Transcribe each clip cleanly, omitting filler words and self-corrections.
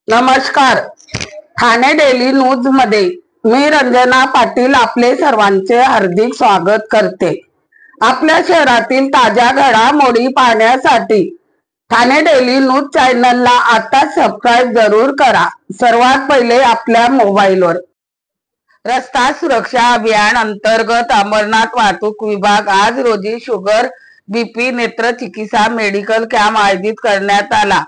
नमस्कार. Thane daily news मध्ये मी रंजना पाटील आपले सर्वांचे हार्दिक स्वागत करते. आपल्या शहरातील ताज्या घडामोडी पाहण्यासाठी ठाणे डेली न्यूज चॅनलला आता सबस्क्राइब जरूर करा. सर्वात पहिले आपल्या मोबाईलवर रस्ता सुरक्षा अभियान अंतर्गत अमरनाथ वाहतूक विभाग आज रोजी शुगर बीपी नेत्र चिकित्सा मेडिकल कॅम्प आयोजित करण्यात आला.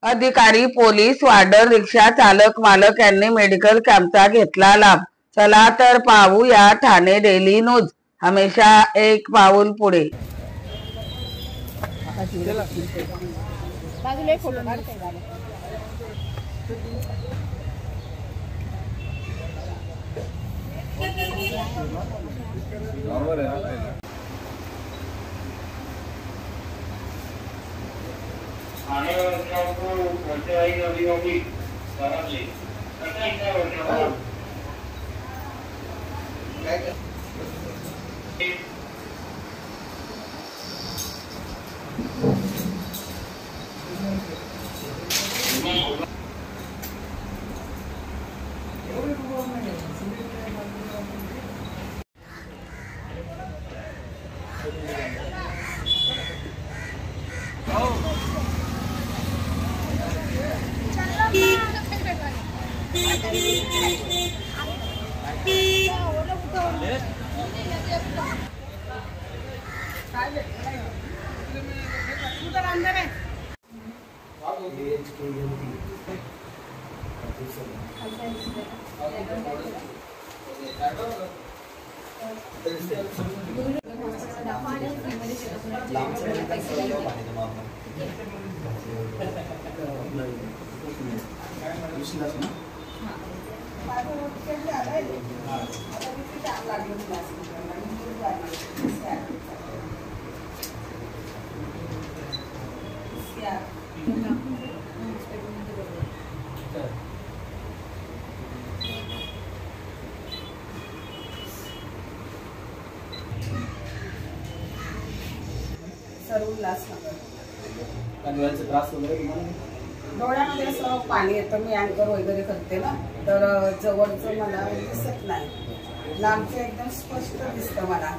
अधिकारी, पोलीस, वार्डर, रिक्षा चालक, मालक यांनी मेडिकल कॅम्पचा घेतला लाभ. चला तर पाहूया ठाणे डेली न्यूज, हमेशा एक पाऊल पुढे. आने वाले बच्चों को बोलते आई नदी होगी बराबर ले ऐसा इतना बोलते हो डोळ्यामध्ये असं पाणी येतं. मी अँकर वगैरे करते ना, तर जवळचं मला दिसत नाही, लांबचं एकदम स्पष्ट दिसतं मला.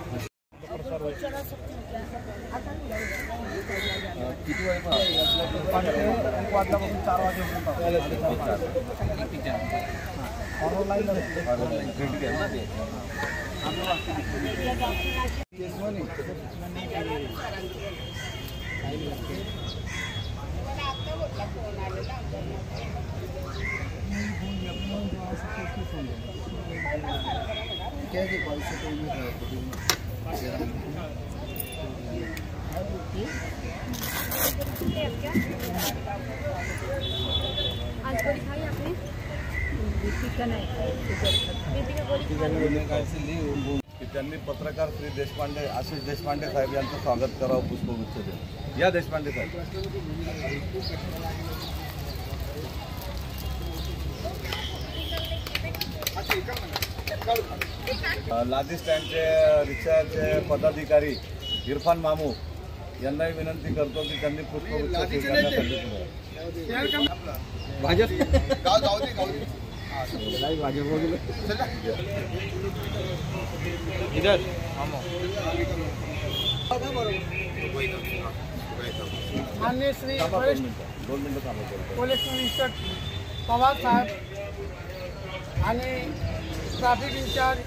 त्यांनी पत्रकार श्री देशपांडे आशिष देशपांडे साहेब यांचं स्वागत करावं पुष्पगुच्छ देऊन. या देशपांडे साहेब. लादी स्टँडचे रिक्षाचे पदाधिकारी इरफान मामू यांनाही विनंती करतो की त्यांनी पुष्पगुच्छ स्वीकारण्यासाठी माननीय श्री पोलीस निरीक्षक पवार साहब आणि ट्रैफिक इंचार्ज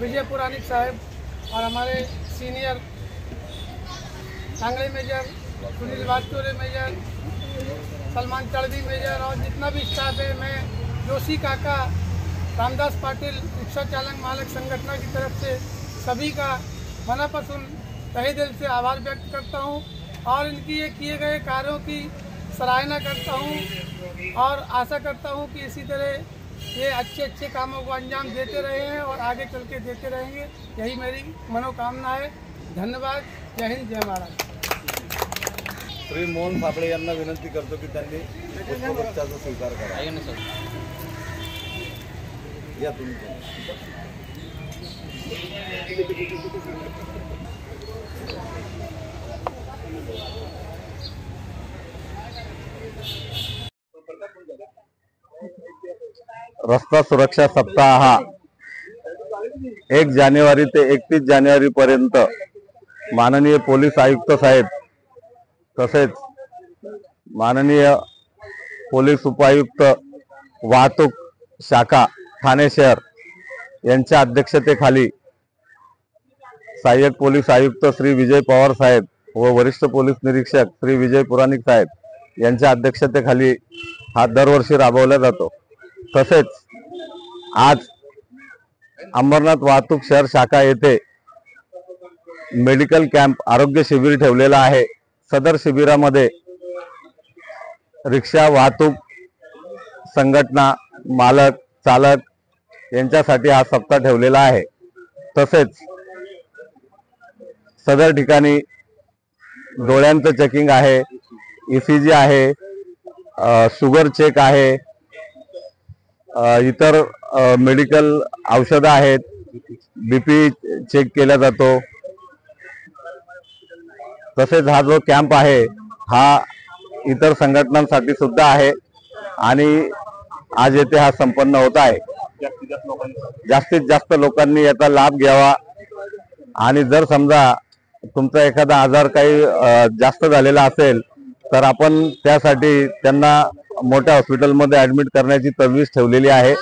विजय पुरानिक साहब और हमारे senior Sangli major Sunil Vasture major, Salman Chadhvi major और जितना भी स्टाफ है, मैं जोशी काका, रामदास पाटिल रिक्शा चालक मालक संगठन की तरफ से सभी का मनापसंद तहे दिल से आभार व्यक्त करता हूं और इनकी ये किए गए कार्यों की सराहना करता हूं और आशा करता हूं कि इसी तरह ये अच्छे कामों को अंजाम देते रहे हैं और आगे चल के देते रहेंगे. यही मेरी मनोकामना है. धन्यवाद. जय हिंद, जय महाराष्ट्र. श्री मोहन फाफड़े यांना विनंती करतो की त्यांनी पुष्पगुच्छाचा स्वीकार करा. या तुम्ही रस्ता सुरक्षा सप्ताह हा 1 जानेवारी ते 31 जानेवारी पर्यंत माननीय पोलीस आयुक्त साहेब तसेच माननीय पोलीस उपायुक्त वाहतूक शाखा ठाणे शहर यांच्या अध्यक्षतेखाली सहाय्यक पोलीस आयुक्त श्री विजय पवार साहेब व वरिष्ठ पोलीस निरीक्षक श्री विजय पुराणिक साहेब यांच्या अध्यक्षतेखाली हा दरवर्षी राबवला जातो। तसेच आज अंबरनाथ वाहतूक शहर शाखा येथे मेडिकल कॅम्प आरोग्य शिबिर ठेवलेला आहे। सदर शिबिरामध्ये रिक्षा वाहतूक संघटना मालक चालक यांच्यासाठी हा सप्ताह ठेवलेला आहे। तसेच सदर ठिकाणी डोळ्यांचं चेकिंग आहे, ECG आहे, शुगर चेक आहे, इतर मेडिकल औषधं आहेत, BP चेक केला जातो। तसेच हा जो कॅम्प आहे हा इतर संघटनांसाठी सुद्धा आहे आणि आज येथे हा संपन्न होत आहे। जास्तीत जास्त लोकांनी याचा लाभ घ्यावा आणि जर समजा तुमचा एखादा आजार काही जास्त झालेला असेल तर आपण त्यासाठी त्यांना मोठ्या हॉस्पिटलमध्ये ऍडमिट करण्याची तजवीज ठेवलेली आहे।